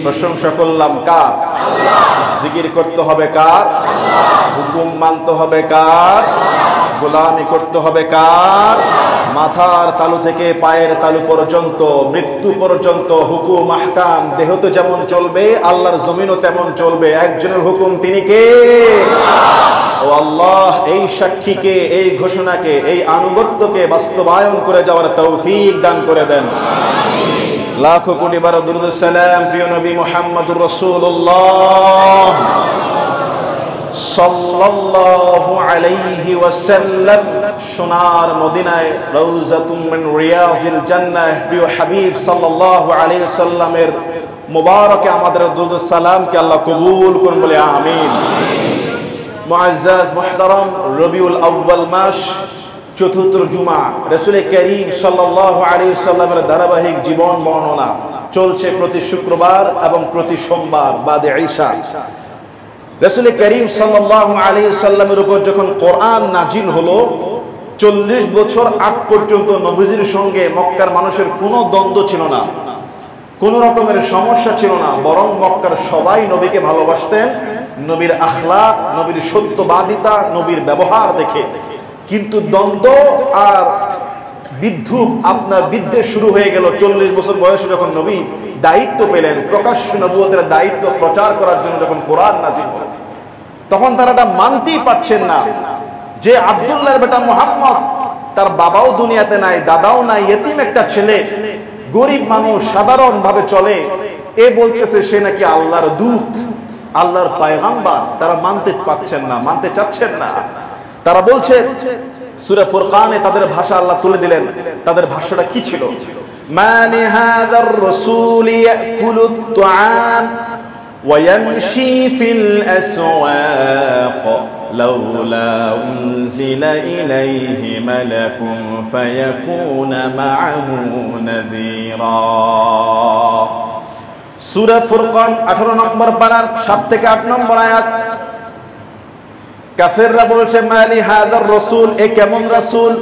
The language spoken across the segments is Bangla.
প্রশংসা করলাম কার? জিকির করতে হবে কার? হুকুম মানতে হবে কার? গোলামি করতে হবে কার? মাথার তালু থেকে পায়ের তালু পর্যন্ত, মৃত্যু পর্যন্ত হুকুম আহকাম দেহতে যেমন চলবে, আল্লাহর জমিনও তেমন চলবে। একজনের হুকুম, তিনি কে? ও আল্লাহ, এই সাক্ষীকে, এই ঘোষণাকে, এই আনুগত্যকে বাস্তবায়ন করে যাওয়ার তৌফিক দান করে দেন। লাখো কোটি বার দুরূদ সালাম প্রিয় নবী মুহাম্মদুর রাসূলুল্লাহ সাল্লাল্লাহু আলাইহি ওয়াসাল্লাম। সোনার মদিনায় রওজাতুম মিন রিয়াজিল জান্নাহ প্রিয় হাবিব সাল্লাল্লাহু আলাইহি ওয়াসাল্লামের মুবারকে আমাদের দুরূদ সালামকে আল্লাহ কবুল করুন বলে আমিন। মুআজ্জাজ মুহতারাম, রবিউল আউয়াল মাস, চতুর্থ জুমা, রাসূল করিম সাল্লাল্লাহু আলাইহি ওয়াসাল্লামের ধারাবাহিক জীবন বর্ণনা চলছে প্রতি শুক্রবার এবং প্রতি সোমবার বাদে ঈশা। রাসূল করিম সাল্লাল্লাহু আলাইহি ওয়াসাল্লামের উপর যখন কোরআন নাজিল হলো, 40 বছর আগ পর্যন্ত নবীজির সঙ্গে মক্কার মানুষের কোনো দ্বন্দ্ব ছিল না, কোনো রকমের সমস্যা ছিল না, বরং মক্কার সবাই নবীকে ভালোবাসতেন, নবীর আখলাক, নবীর সত্যবাদিতা, নবীর ব্যবহার দেখে। কিন্তু দ্বন্দ্ব আর বিদ্রুপ, আপনার বিদ্বেষ শুরু হয়ে গেল 40 বছর বয়সে যখন নবী দায়িত্ব পেলেন, প্রকাশ্য নবুয়তের দায়িত্ব প্রচার করার জন্য যখন কোরআন নাযিল হলো, তখন তারা এটা মানতেই পারছেন না যে আব্দুল্লাহর বেটা মুহাম্মদ, তার বাবাও দুনিয়াতে নাই, দাদাও নাই, ইতিম একটা ছেলে, গরিব মানুষ, সাধারণ ভাবে চলে, এ বলতেছে সে নাকি আল্লাহর দূত, আল্লাহর পয়গম্বর। তারা মানতে পারছেন না, মানতে চাচ্ছেন না। তারা বলছে, সূরা ফুরকানে তাদের ভাষা আল্লাহ তুলে দিলেন। তাদের ভাষাটা কি ছিল? মানি হাযার রাসূল ইয়াকুলুত তুআম ওয়া ইয়ামশি ফিল আসওয়াক লাউলা উনজিলা ইলাইহি মালাকুন ফায়াকুনা মাআহু নাযীরা। সূরা ফুরকান 18 নম্বর পারার 7 থেকে 8 নম্বর আয়াত। কাফেররা বলছে, মালি হাযার রাসূল, এ কেমন রাসূল,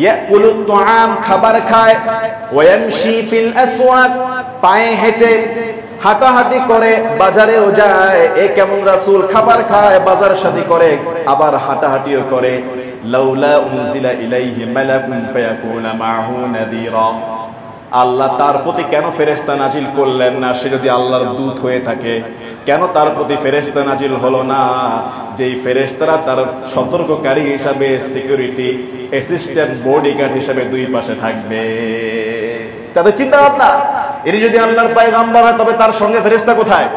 ইয়াকুলুত তুআম, খাবার খায়, ওয়া ইয়ামশি ফিল আসওয়াক, পায়ে হেঁটে হাঁটাহাঁটি করে, বাজারেও যায়, এ কেমন রাসূল, খাবার খায়, বাজার শাদি করে, আবার হাঁটাহাঁটিও করে। লাউলা উনজিলা ইলাইহি মালাকুন ফায়াকুনা মাআহু নাযীরা। আল্লাহ তার প্রতি কেন ফেরেশতা নাজিল করলেন না? সে যদি আল্লাহর দূত হয়ে থাকে, কেন তার প্রতি ফেরেশতা নাজিল হলো না? যেই ফেরেশতারা তার সতর্ককারী হিসাবে, সিকিউরিটি অ্যাসিস্ট্যান্ট, বডিগার্ড হিসাবে দুই পাশে থাকবে। তাদের চিন্তা ভাবনা, এর যদি আল্লাহর পয়গম্বর হয় তবে তার সঙ্গে ফেরেশতা কোথায়?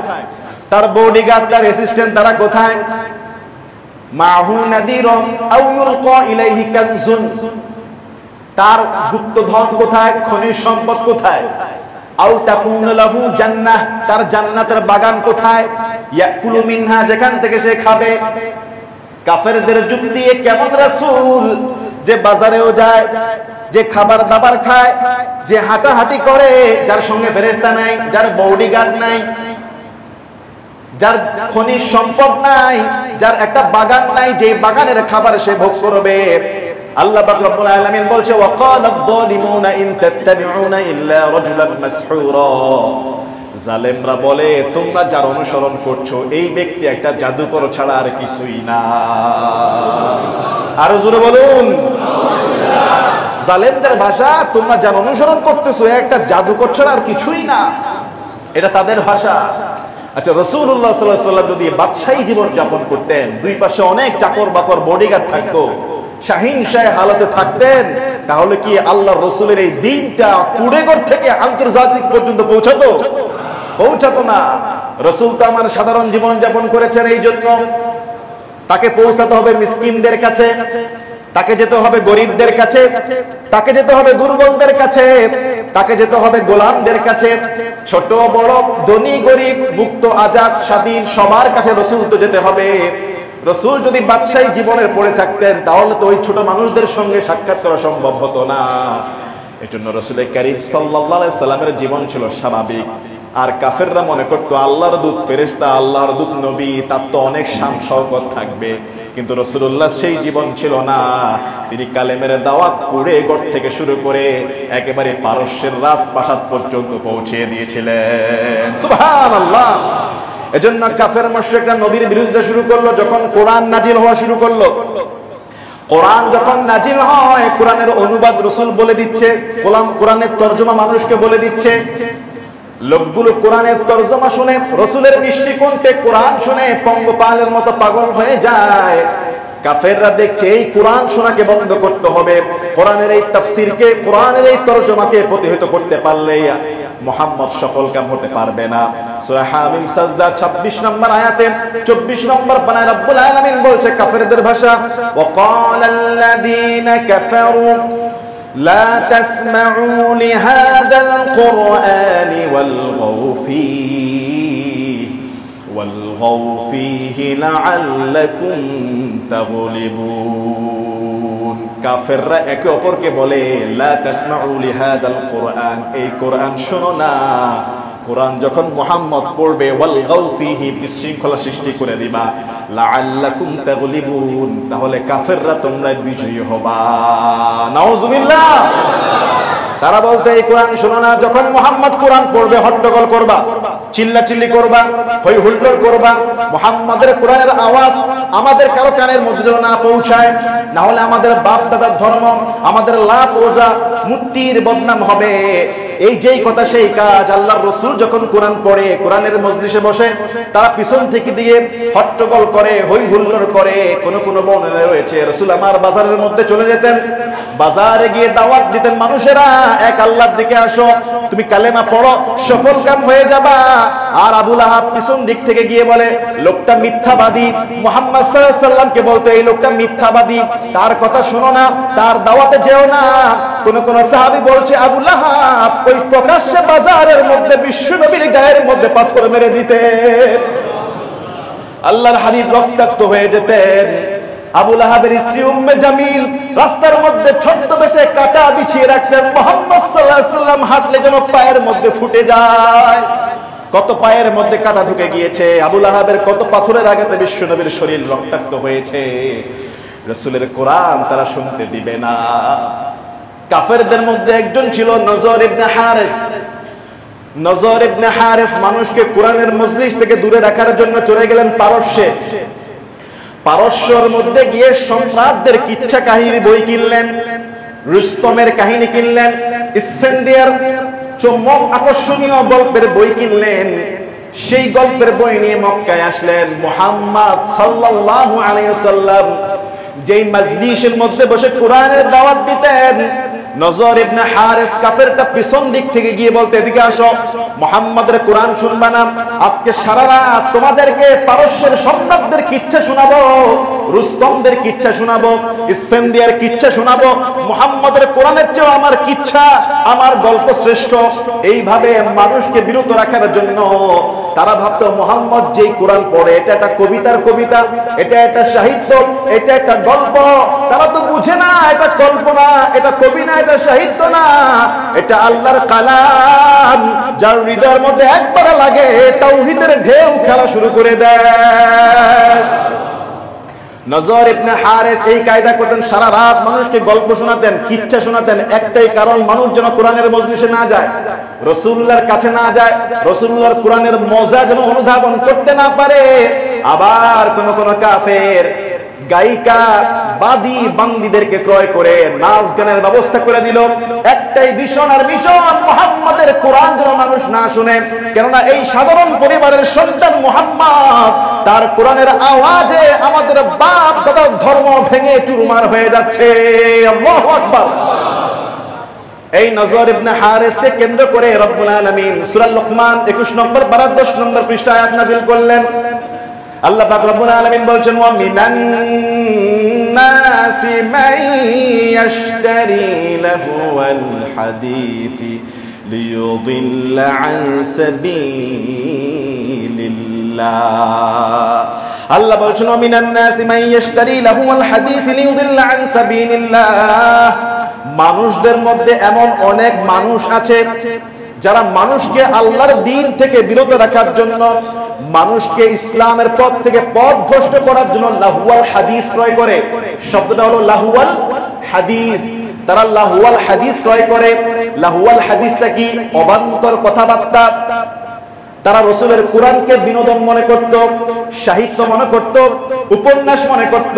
তার বডিগার্ড, তার অ্যাসিস্ট্যান্ট, তারা কোথায়? মাহু নাদিরুন আও ইউলকা ইলাইহি কানজুন, তার গুপ্তধন কোথায়, খনিজ সম্পদ কোথায়? আও তাকুনু লাহু জান্নাহ, তার জান্নাতের বাগান কোথায়? ইয়াকুলু মিনহা, যেখান থেকে সে খাবে। কাফেরদের যুক্তি, কেমন রাসূল যে বাজারেও যায়, যে খাবার দাবার খায়, যে হাঁটাহাঁটি করে, যার সঙ্গে ফেরেশতা নাই, যার বডিগার্ড নাই, যার খনিজ সম্পদ নাই, যার একটা বাগান নাই, যে বাগানের খাবার সে ভোগ করবে। আল্লাহ পাক রব্বুল আলামিন বলছে, ওয়াকালাদ যালিমুনা ইন তাত্তাবিউনা ইল্লা রাজুলান মাসহুরা। জালেমরা বলে, তোমরা যার অনুসরণ করছো এই ব্যক্তি একটা জাদুকর ছাড়া আর কিছুই না। আরো জোরে বলুন। জালেমদের ভাষা, তোমরা যার অনুসরণ করতেছো একটা জাদুকর ছাড়া আর কিছুই না, এটা তাদের ভাষা। আচ্ছা, রাসূলুল্লাহ সাল্লাল্লাহু আলাইহি ওয়াসাল্লাম যদি বাদশাহী জীবন যাপন করতেন, দুই পাশে অনেক চাকর বাকর, বডিগার্ড থাকতো, শাহিন শাহ হালতে থাকতেন, তাহলে কি আল্লাহর রাসূলের এই দিনটা কুড়েঘর থেকে আন্তর্জাতিক পর্যন্ত পৌঁছাতো? পৌঁছাতো না। রাসূল তো আমার সাধারণ জীবন যাপন করেছেন, এই জন্য তাকে পৌঁছাতে হবে মিসকিনদের কাছে, তাকে যেতে হবে গরিবদের কাছে, তাকে যেতে হবে দুর্বলদের কাছে, তাকে যেতে হবে গোলামদের কাছে, ছোট বড়, ধনী গরিব, মুক্ত আজাদ স্বাধীন, সবার কাছে রাসূল তো যেতে হবে। রাসূল যদি বাদশাহী জীবনের পড়ে থাকতেন, তাহলে তো ওই ছোট মানুষদের সঙ্গে সাক্ষাৎ করা সম্ভব হতো না। এজন্য রাসূল কারীম সাল্লাল্লাহু আলাইহি সাল্লামের জীবন ছিল স্বাভাবিক। আর কাফেররা মনে করতো আল্লাহর দূত ফেরেশতা, আল্লাহর দূত নবী, তার তো অনেক শান শওকত থাকবে, কিন্তু রাসূলুল্লাহ সেই জীবন ছিল না। তিনি কালেমের দাওয়াত কুড়েঘর থেকে শুরু করে একেবারে পারস্যের রাজপ্রাসাদ পর্যন্ত পৌঁছে দিয়েছিলেন। সুবহানাল্লাহ। এজন্য কাফের মুশরিকরা নবীর বিরোধিতা শুরু করলো যখন কোরআন নাজিল হওয়া শুরু করলো। কোরআন যখন নাজিল হয়, কোরআনের অনুবাদ রাসূল বলে দিচ্ছে, কোরআনের তরজমা মানুষকে বলে দিচ্ছে। লোকগুলো কোরআনের তরজমা শুনে, রাসূলের মিষ্টি কণ্ঠে কোরআন শুনে পঙ্গপালের মতো পাগল হয়ে যায়। কাফেররা দেখছে এই কোরআন শোনাকে বন্ধ করতে হবে, কোরআনের এই তাফসীরকে, কোরআনের এই তরজমাকে প্রতিহত করতে পারলে মুহাম্মদ সফলকাম হতে পারবে না। সূরা হামিম সাজদা 26 নম্বর আয়াতে 24 নম্বর পানায় রব্বুল আলামিন বলছে কাফেরদের ভাষা, ওয়াকালাল্লাযীনা কাফারু লা তাসমাউ লিহাযাল কুরআনি ওয়ালগাউ ফীহি লাআল্লাকুম তাগলিবুন। কাফেররা একে অপরকে বলে লা তাসমাউ লিহাযাল কুরআন, এই কোরআন শোনো না। কোরআন যখন মুহাম্মদ পড়বে ওয়ালগাউ ফীহি, বিশৃঙ্খলা সৃষ্টি করে দিবা, লাআল্লাকুম তাগলিবুন, তাহলে কাফেররা তোমরা বিজয়ী হবা। নাউজুবিল্লাহ। তারা বলতে এই কোরআন শোনো না। যখন মুহাম্মদ কোরআন পড়বে হট্টগোল করবা, চিল্লাচিল্লি করবা, হই হুল্লোড় করবা। মুহাম্মাদের কোরআনের আওয়াজ আমাদের কারো কানের মধ্যে যেন না পৌঁছায়, না হলে আমাদের বাপ দাদার ধর্ম, আমাদের লাত ওজা মূর্তির বদনাম হবে। এই যেই কথা সেই কাজ। আল্লাহর রাসূল যখন কোরআন পড়ে, কোরআনের মজলিসে বসে, তারা পিছন থেকে দিয়ে হট্টগোল করে, হই হুল্লোড় করে। কোন বর্ণনা রয়েছে রাসূল আমার বাজারের মধ্যে চলে যেতেন, বাজারে গিয়ে দাওয়াত দিতেন, মানুষেরা এক আল্লাহর দিকে আসো, তুমি কালেমা পড়ো, সফল কাম হয়ে যাবা। আর আবু লাহাব পিছন দিক থেকে গিয়ে বলে লোকটা মিথ্যাবাদী। মুহাম্মদ সাল্লাল্লাহু আলাইহি সাল্লামকে বলতো এই লোকটা মিথ্যাবাদী, তার কথা শোনো না, তার দাওয়াতে যেও না। কোন সাহাবী বলছে আবু লাহাব ওই প্রকাশ্যে বাজারের মধ্যে বিশ্ব নবীর গায়ের মধ্যে পাথর মেরে দিতেন, আল্লাহর হাবিব রক্তাক্ত হয়ে যেতেন। আবু লাহাবের স্ত্রী উম্মে জামিল রাস্তার মধ্যে ছদ্মবেশে কাটা বিছিয়ে রাখতেন, মুহাম্মদ সাল্লাল্লাহু আলাইহি সাল্লাম হাঁটলে যেন পায়ের মধ্যে ফুটে যায়। কত পায়ের মধ্যে কাটা ঢুকে গিয়েছে, আবু লাহাবের কত পাথরের আঘাতে বিশ্ব নবীর শরীর রক্তাক্ত হয়েছে। রাসূলের কোরআন তারা শুনতে দিবে না। কাফেরদের মধ্যে একজন ছিল নজর ইবনে হারিস। নজর ইবনে হারিস মানুষকে কোরআনের মজলিস থেকে দূরে রাখার জন্য চলে গেলেন পারস্যে। পারস্যের মধ্যে গিয়ে সম্রাটদের কিচ্ছা কাহিনী বই কিনলেন, রুস্তমের কাহিনী কিনলেন, ইসফেন্দিয়ার চমক আকর্ষণীয় গল্পের বই কিনলেন। সেই গল্পের বই নিয়ে মক্কায় আসলেন। মুহাম্মদ সাল্লাল্লাহু আলাইহি ওয়াসাল্লাম যেই মজলিসের মধ্যে বসে কোরআনের দাওয়াত দিতেন, নজর ইবনে হারিস কাফেরটা পিছন দিক থেকে গিয়ে বলতে এদিকে আসো, মুহাম্মাদের কোরআন শুনবা না, আজকে সারা রাত তোমাদেরকে পারস্যের সম্রাটদের কিচ্ছা শোনাবো, রুস্তমদের কিচ্ছা শোনাবো, ইসফেন্দিয়ার কিচ্ছা শোনাবো। মুহাম্মাদের কোরআনের চেয়ে আমার কিচ্ছা, আমার গল্প শ্রেষ্ঠ। এইভাবে মানুষকে বিরত রাখার জন্য তারা ভাবতো মুহাম্মদ যেই কোরআন পড়ে এটা একটা কবিতার কবিতা, এটা একটা সাহিত্য, এটা একটা গল্প। তারা তো বুঝে না এটা কল্পনা, এটা কবি না, এটা সাহিত্য না, এটা আল্লাহর কালাম, যার হৃদয়ের মধ্যে একবার লাগে তাওহীদের ঢেউ খেলা শুরু করে দেয়। নজর ইবনে হারিস এই কায়দা করতেন, সারা রাত মানুষকে গল্প শোনাতেন, কিচ্ছা শোনাতেন, একটাই কারণ মানুষ যেন কোরআনের মজলিসে না যায়, রাসূলুল্লাহর কাছে না যায়, রাসূলুল্লাহর কোরআনের মজা যেন অনুধাবন করতে না পারে। আবার কোন কাফের গায়িকা বাদী বান্দীদেরকে ক্রয় করে নাচ গানের ব্যবস্থা করে দিল। একটাই মিশন, আর মিশন মুহাম্মাদের কোরআন যেন মানুষ না শুনে। কেননা এই সাধারণ পরিবারের সন্তান মুহাম্মদ, তার কোরআনের আওয়াজে আমাদের বাপ দাদার ধর্ম ভেঙে চুরমার হয়ে যাচ্ছে। আল্লাহু আকবার। এই নজর ইবনে হারিসকে কেন্দ্র করে রব্বুল আলামিন সূরা লুকমান 21 নম্বর 10 নম্বর পৃষ্ঠা আয়াত নাযিল করলেন। আল্লাহ পাক রব্বুল আলামিন বলছেন ওয়া মিনান নাসি মান ইয়াশতারি লাহুল হাদীথি লিয়ুদিল্লা আন সাবিলিল্লাহ। আল্লাহ বলছেন ওয়া মিনান নাসি মান ইয়াশতারি লাহুল হাদীথি লিয়ুদিল্লা আন সাবিলিল্লাহ। মানুষদের মধ্যে এমন অনেক মানুষ আছে যারা মানুষকে আল্লাহর দ্বীন থেকে বিরত রাখার জন্য, মানুষকে ইসলামের পথ থেকে পথভ্রষ্ট করার জন্য লাহুয়াল হাদিস ক্রয় করে। শব্দটা হলো লাহুয়াল হাদিস। তারা লাহুয়াল হাদিস ক্রয় করে। লাহুয়াল হাদিসটা কি? অবান্তর কথাবার্তা। তারা রাসূলের কোরআনকে বিনোদন মনে করত, সাহিত্য মনে করত, উপন্যাস মনে করত।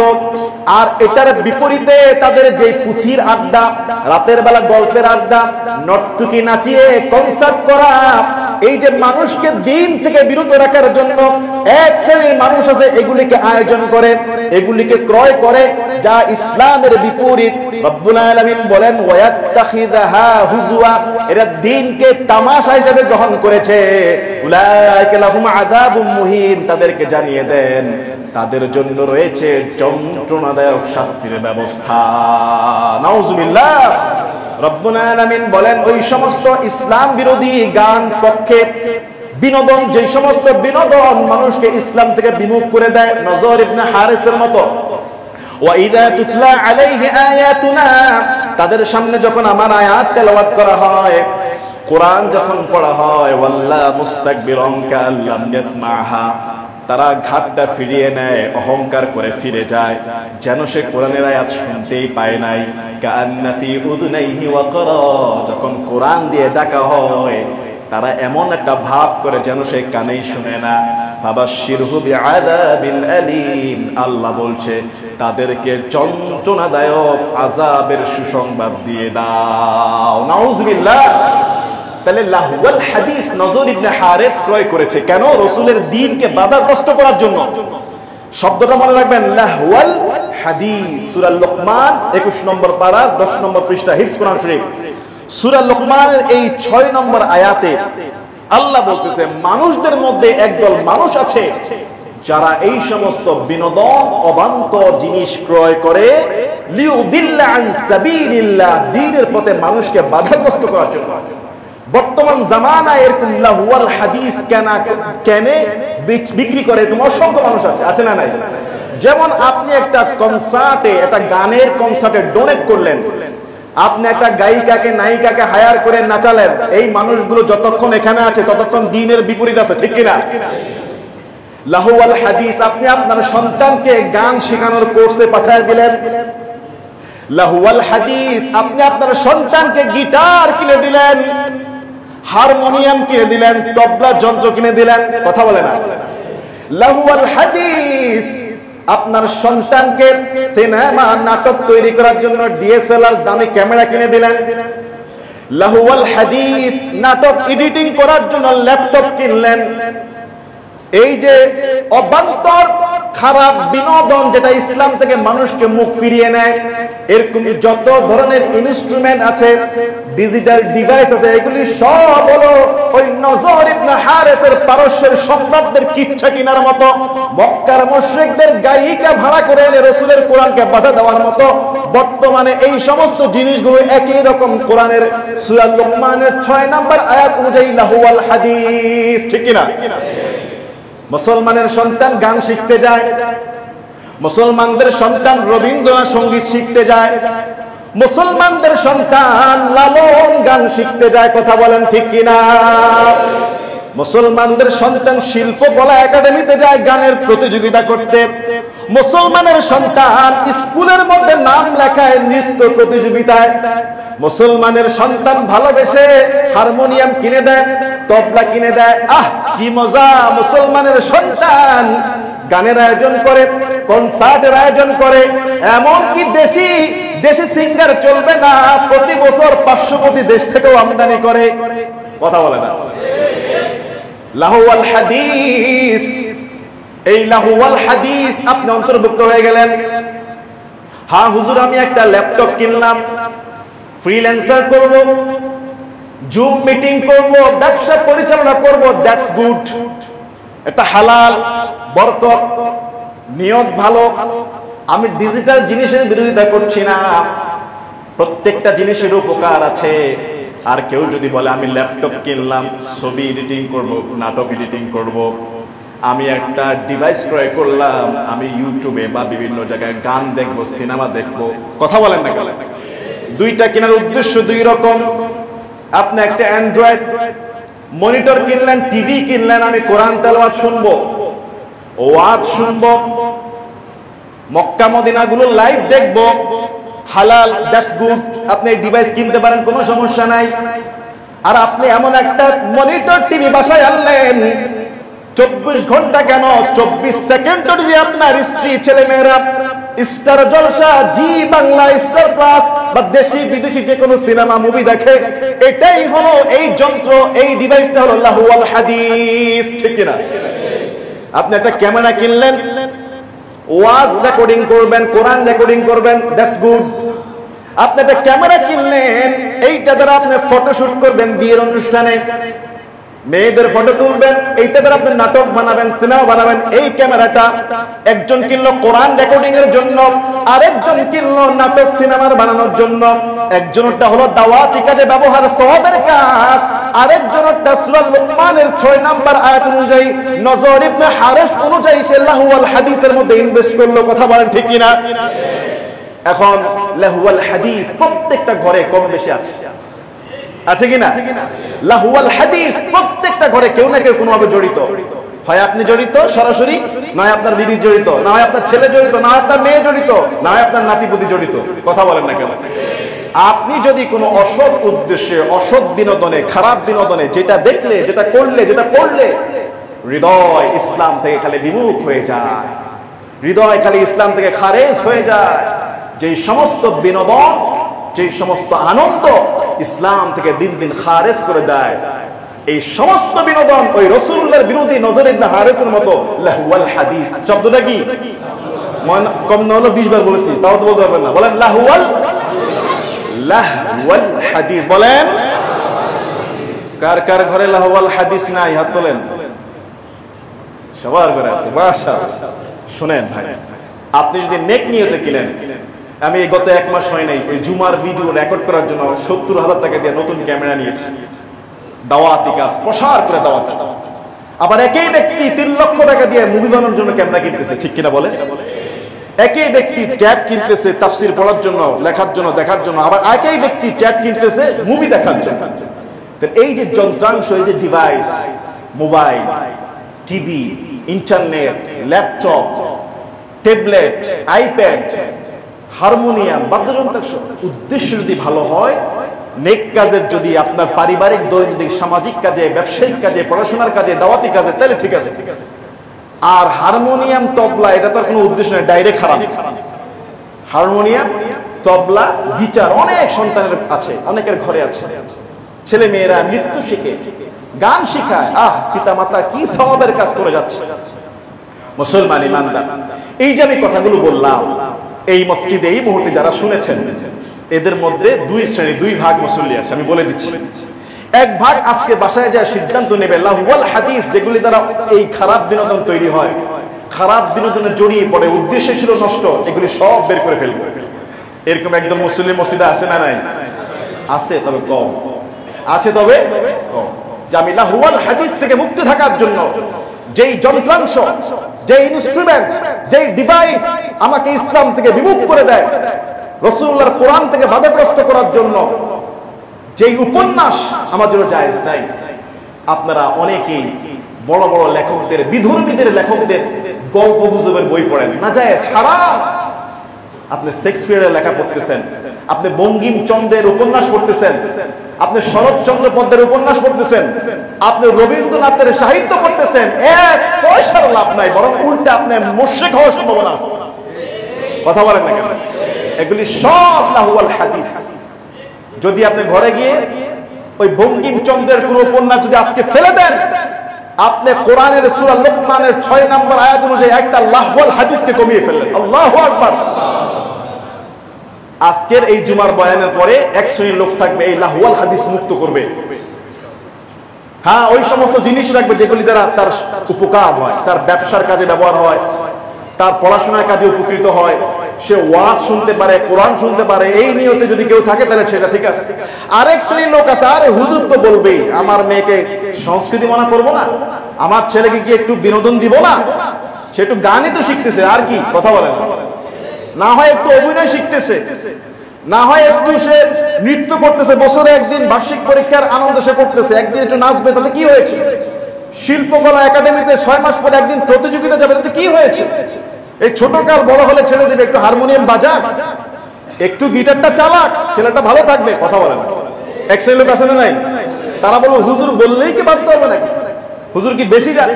আর এটার বিপরীতে তাদের যে পুঁথির আড্ডা, রাতের বেলা গল্পের আড্ডা, নর্তকী নাচিয়ে কনসার্ট করা, এই যে মানুষকে দ্বীন থেকে বিরত রাখার জন্য এক শ্রেণীর মানুষ আছে, এগুলিকে আয়োজন করে, এগুলিকে ক্রয় করে, যা ইসলামের বিপরীত। রব্বুল আলামিন বলেন ওয়ায়াত্তাখিযুহা হুজুয়া, এরা দ্বীনকে তামাশা হিসেবে গ্রহণ করেছে। উলাইকা লাহুম আযাবুম মুহিন, তাদেরকে জানিয়ে দেন তাদের জন্য রয়েছে যন্ত্রণাদায়ক শাস্তির ব্যবস্থা। নাউজুবিল্লাহ। রব্বুল আলামিন বলেন ওই সমস্ত ইসলাম বিরোধী গান, পক্ষে বিনোদন, যে সমস্ত বিনোদন মানুষকে ইসলাম থেকে বিমুখ করে দেয়, নজর ইবনে হারিসের মতো। ওয়াইদা তুতলা আলাইহি আয়াতুনা, তাদের সামনে যখন আমার আয়াত তেলাওয়াত করা হয়, কোরআন যখন পড়া হয়, ওয়াল্লা মুস্তাকবিরান কাল্লাম ইয়াসমাহা, তারা ঘাটটা ফিরিয়ে নেয়, অহংকার করে ফিরে যায়, যেন সে কোরআনের আয়াত শুনতেই পায় নাই। কাআন্না ফি উযুনাইহি ওয়াকরা, যখন কোরআন দিয়ে ডাকা হয় তারা এমন একটা ভাব করে যেন সে কানেই শুনে না। ফাবাশশিরহু বিআযাবিন আলীম, আল্লাহ বলছে তাদেরকে যন্ত্রণাদায়ক আযাবের সুসংবাদ দিয়ে দাও। নাউজুবিল্লাহ। তাহলে লাহুয়াল হাদিস নজর ইবনে হারিস ক্রয় করেছে কেন? রাসূলের দ্বীনকে বাধাগ্রস্ত করার জন্য। শব্দটা মনে রাখবেন, লাহুয়াল হাদিস। সূরা লুকমান 21 নম্বর পারা 10 নম্বর পৃষ্ঠা, হিফজ কোরআন শরীফ। সূরা লুকমানের এই 6 নম্বর আয়াতে আল্লাহ বলতেছে মানুষদের মধ্যে একদল মানুষ আছে যারা এই সমস্ত বিনোদন, অবান্তর জিনিস ক্রয় করে লিউদিল্লা আন সাবিলিল্লাহ, দ্বীনের পথে মানুষকে বাধাগ্রস্ত করার জন্য। বর্তমান জামানায় এরকম লাহুয়াল হাদিস কেনে বিক্রি করে এরকম অসংখ্য মানুষ আছে, আছে না নাই? যেমন আপনি একটা কনসার্টে, একটা গানের কনসার্টে ডোনেট করলেন, আপনি একটা গায়িকাকে, নায়িকাকে হায়ার করে নাচালেন, এই মানুষগুলো যতক্ষণ এখানে আছে ততক্ষণ দ্বীনের বিপরীত আছে, ঠিক কিনা? লাহুয়াল হাদিস, আপনি আপনার সন্তানকে গান শেখানোর কোর্সে পাঠিয়ে দিলেন। লাহুয়াল হাদিস, আপনি আপনার সন্তানকে গিটার কিনে দিলেন, হারমোনিয়াম কিনে দিলেন, তবলা যন্ত্র কিনে দিলেন, কথা বলে না? লাহুয়াল হাদিস, আপনার সন্তানকে সিনেমা নাটক তৈরি করার জন্য ডিএসএলআর দামি ক্যামেরা কিনে দিলেন। লাহুয়াল হাদিস, নাটক এডিটিং করার জন্য ল্যাপটপ কিনলেন। এই যে অবান্তর খারাপ বিনোদন, যেটা ইসলাম থেকে মানুষকে মুখ ফিরিয়ে নেয়, এরকম যত ধরনের ইনস্ট্রুমেন্ট আছে, ডিজিটাল ডিভাইস আছে, এগুলি সব হলো ওই নজর ইবনে হারিসের পারস্যের সম্রাটদের কিচ্ছা কিনার মতো, মক্কার মুশরিকদের গায়িকা ভাড়া করে এনে রাসূলের কোরআনকে বাধা দেওয়ার মতো। বর্তমানে এই সমস্ত জিনিসগুলো একই রকম কোরআনের সূরা লুকমানের 6 নম্বর আয়াত অনুযায়ী লাহুয়াল হাদিস, ঠিক কিনা? মুসলমানের সন্তান গান শিখতে যায়, মুসলমানদের সন্তান রবীন্দ্রনাথ সঙ্গীত শিখতে যায়, মুসলমানদের সন্তান লালন গান শিখতে যায়, কথা বলেন ঠিক কিনা? মুসলমানদের সন্তান শিল্পকলা একাডেমিতে যায় গানের প্রতিযোগিতা করতে, মুসলমানের সন্তান স্কুলের মধ্যে নাম লেখায় নৃত্য প্রতিযোগিতায়, মুসলমানের সন্তান ভালোবেসে হারমোনিয়াম কিনে দেয়, তবলা কিনে দেয়। আহ কি মজা! মুসলমানের সন্তান গানের আয়োজন করে, কনসার্টের আয়োজন করে, এমনকি দেশি সিঙ্গার চলবে না, প্রতি বছর 500 কোটি দেশ থেকেও আমদানি করে, কথা বলে না? লাহুয়াল হাদিস, এই লাহুয়াল হাদিস আপনি অন্তর্ভুক্ত হয়ে গেলেন। হ্যাঁ হুজুর, আমি একটা ল্যাপটপ কিনলাম, ফ্রিল্যান্সার করব, জুম মিটিং করব, ব্যবসা পরিচালনা করব, দ্যাটস গুড, এটা হালাল, বরকত, নিয়ত ভালো। আমি ডিজিটাল জিনিসের বিরোধিতা করছি না, প্রত্যেকটা জিনিসের উপকার আছে। আর কেউ যদি বলে আমি ল্যাপটপ কিনলাম, ছবি এডিটিং করব, নাটক এডিটিং করব, আমি একটা ডিভাইস ক্রয় করলাম, আমি ইউটিউবে বা বিভিন্ন জায়গায় গান দেখব, সিনেমা দেখব, কথা বলেন না? দুইটা কেনার উদ্দেশ্য দুই রকম। আপনি একটা অ্যান্ড্রয়েড মনিটর কিনলেন, টিভি কিনলেন, আমি কোরআন তেলাওয়াত শুনবো, ওয়াজ শুনবো, মক্কা মদিনা গুলো লাইভ দেখবো, হালাল, দ্যাটস গুড। আপনি এই ডিভাইস কিনতে পারেন, কোনো সমস্যা নাই। আর আপনি এমন একটা মনিটর টিভি বাসায় আনলেন, 24 ঘন্টা কেন 24 সেকেন্ডও যদি আপনার স্ত্রী ছেলে মেয়েরা স্টার জলসা, জি বাংলা, স্টার প্লাস বা দেশি বিদেশি যে কোনো সিনেমা মুভি দেখে, এটাই হলো এই যন্ত্র, এই ডিভাইসটা হলো লাহু ওয়াল হাদিস, ঠিক কিনা? আপনি একটা ক্যামেরা কিনলেন, ওয়াজ রেকর্ডিং করবেন, কোরআন রেকর্ডিং করবেন, দ্যাটস গুড। আপনি একটা ক্যামেরা কিনলেন, এইটা দ্বারা আপনি ফটোশুট করবেন, বিয়ের অনুষ্ঠানে মেয়েদের ফটো তুলবেন, এইটা দ্বারা আপনি নাটক বানাবেন, সিনেমা বানাবেন। এই ক্যামেরাটা একজন কিনলো কোরআন রেকর্ডিং এর জন্য, আরেকজন কিনলো নাটক সিনেমার বানানোর জন্য। একজনটা হলো দাওয়াতি কাজে ব্যবহার, সওয়াবের কাজ, আরেকজনটা সূরা লুকমানের 6 নম্বর আয়াত অনুযায়ী, নজর ইবনে হারিস অনুযায়ী সে লাহু ওয়াল হাদিসের মধ্যে ইনভেস্ট করলো। কথা বলেন ঠিক কিনা? এখন লাহু ওয়াল হাদিস প্রত্যেকটা ঘরে কম বেশি আছে, আছে কিনা? লাহু ওয়াল হাদিস প্রত্যেকটা ঘরে কেউ না কেউ কোনোভাবে জড়িত। হয় আপনি জড়িত সরাসরি, নয় আপনার বিবি জড়িত, না হয় আপনার ছেলে জড়িত, না হয় আপনার মেয়ে জড়িত, না হয় আপনার নাতিপুতি জড়িত। কথা বলেন না কেন? আপনি যদি কোনো অসৎ উদ্দেশ্যে, অসৎ বিনোদনে, খারাপ বিনোদনে, যেটা দেখলে, যেটা করলে, যেটা পড়লে হৃদয় ইসলাম থেকে খালি বিমুখ হয়ে যায়, হৃদয় খালি ইসলাম থেকে খারেজ হয়ে যায়। যেই সমস্ত বিনোদন, যেই সমস্ত আনন্দ ইসলাম থেকে দিন দিন খারেজ করে দেয়, এই সমস্ত বিনোদন ওই রাসূলুল্লাহর বিরোধী, নজর ইবনে হারিসের মতো লাহু ওয়াল হাদিস। শব্দটা কি কম না হলো 20 বার বলেছি, তাও তো বলতে পারবেন না। বলেন লাহু ওয়াল হাদিস। বলেন কার কার ঘরে লাহু ওয়াল হাদিস নাই? হাত তোলেন। সবার ঘরে আছে, মাশাআল্লাহ। শুনেন ভাই, আপনি যদি নেক নিয়তে কিনেন, আমি গত 1 মাস হয় নাই ওই জুমার ভিডিও রেকর্ড করার জন্য 70,000 টাকা দিয়ে নতুন ক্যামেরা নিয়েছি, দাওয়াতি কাজ প্রসার করে দেওয়ার জন্য। আবার একই ব্যক্তি 3 লক্ষ টাকা দিয়ে মুভি বানানোর জন্য ক্যামেরা কিনতেছে, ঠিক কিনা বলে? একই ব্যক্তি ট্যাব কিনতেছে তাফসীর পড়ার জন্য, লেখার জন্য, দেখার জন্য। আবার একই ব্যক্তি ট্যাব কিনতেছে মুভি দেখার জন্য। এই যে যন্ত্রাংশ, এই যে device, mobile, TV, internet, laptop, tablet, iPad, harmonium, বাদ্যযন্ত্র, উদ্দেশ্য যদি ভালো হয়, নেক কাজের, যদি আপনার পারিবারিক, দৈনন্দিন, সামাজিক কাজে, ব্যবসায়িক কাজে, পড়াশোনার কাজে, দাওয়াতি কাজে, তাহলে ঠিক আছে। আর হারমোনিয়াম, তবলা, এটা তার কোনো উদ্দেশ্য নেই, ডাইরেক্ট হারাম। হারমোনিয়াম, তবলা, গিটার অনেক সন্তানের আছে, অনেকের ঘরে আছে। ছেলে মেয়েরা নৃত্য শিখে, গান শিখায়, পিতা মাতা কি সওয়াবের কাজ করে যাচ্ছে। মুসলমান ইমানদার, এই যে আমি কথাগুলো বললাম, এই মসজিদে এই মুহূর্তে যারা শুনেছেন, এদের মধ্যে 2 শ্রেণী, 2 ভাগ মুসল্লি আছে। আমি বলে দিচ্ছি। এক ভাগ আজকে বাসায় যায় সিদ্ধান্ত নেবে লাহু ওয়াল হাদিস, যেগুলি দ্বারা এই খারাপ বিনোদন তৈরি হয়, খারাপ বিনোদনে জড়িয়ে পড়ে, উদ্দেশ্য ছিল নষ্ট, এগুলি সব বের করে ফেলবে। এরকম একদম মুসলিম মসজিদে আছে না নাই? আছে, তবে কম আছে, তবে কম। যে আমি লাহু ওয়াল হাদিস থেকে মুক্তি থাকার জন্য যেই যন্ত্রাংশ, যেই ইনস্ট্রুমেন্ট, যেই ডিভাইস আমাকে ইসলাম থেকে বিমুখ করে দেয়, রাসূলুল্লাহর কোরআন থেকে বাধাগ্রস্ত করার জন্য যেই উপন্যাস আমার জন্য জায়েজ নাই। আপনারা অনেকেই বড় বড় লেখকদের, বিধর্মীদের লেখকদের গল্প গুজবের বই পড়েন, না জায়েজ, হারাম। আপনি শেক্সপিয়ারের লেখা পড়তেছেন, আপনি বঙ্কিমচন্দ্রের উপন্যাস পড়তেছেন, আপনি শরৎচন্দ্র পদ্মের উপন্যাস পড়তেছেন, আপনি রবীন্দ্রনাথের সাহিত্য পড়তেছেন, এক পয়সার লাভ নাই, বরং উল্টা আপনি মুশরিক হওয়ার সম্ভাবনা আছে। কথা বলেন না কেন? এগুলি সব লাহু ওয়াল হাদিস। যদি আপনি ঘরে গিয়ে ওই বঙ্কিমচন্দ্রের কোন উপন্যাস যদি আজকে ফেলে দেন, আপনি কোরআনের সূরা লুকমানের 6 নম্বর আয়াত অনুযায়ী একটা লাহু ওয়াল হাদিসকে কমিয়ে ফেললেন। আল্লাহু আকবার। আজকের এই জুমার বয়ানের পরে এক শ্রেণীর লোক থাকবে এই লাহু ওয়াল হাদিস মুক্ত করবে। হ্যাঁ, ওই সমস্ত জিনিস রাখবে যেগুলি দ্বারা তার উপকার হয়, তার ব্যবসার কাজে ব্যবহার হয়, তার পড়াশোনার কাজে উপকৃত হয়, সে ওয়াজ শুনতে পারে, কোরআন শুনতে পারে। এই নিয়তে যদি কেউ থাকে তাহলে সেটা ঠিক আছে। আরেক শ্রেণীর লোক আছে, আরে হুজুর তো বলবেই, আমার মেয়েকে সংস্কৃতি মানা করবো না, আমার ছেলেকে কি একটু বিনোদন দিব না, সে একটু গানই তো শিখতেছে, আর কি। কথা বলেন না হয় একটু অভিনয় শিখতেছে, না হয় একটু সে নৃত্য করতেছে, বছরে একদিন বার্ষিক পরীক্ষার আনন্দ সে করতেছে, একদিন একটু নাচবে, তাতে কি হয়েছে? শিল্পকলা একাডেমিতে 6 মাস পরে একদিন প্রতিযোগিতা যাবে, তাতে কি হয়েছে? এই ছোট কাল বড় হলে ছেড়ে দিবে, একটু হারমোনিয়াম বাজাক, একটু গিটারটা চালাক, ছেলেটা ভালো থাকবে। কথা বলে না? এক শ্রেণীর লোক আছে না নাই? তারা বলবো হুজুর বললেই কি বাধ্য হবে নাকি? হুজুর কি বেশি জানে?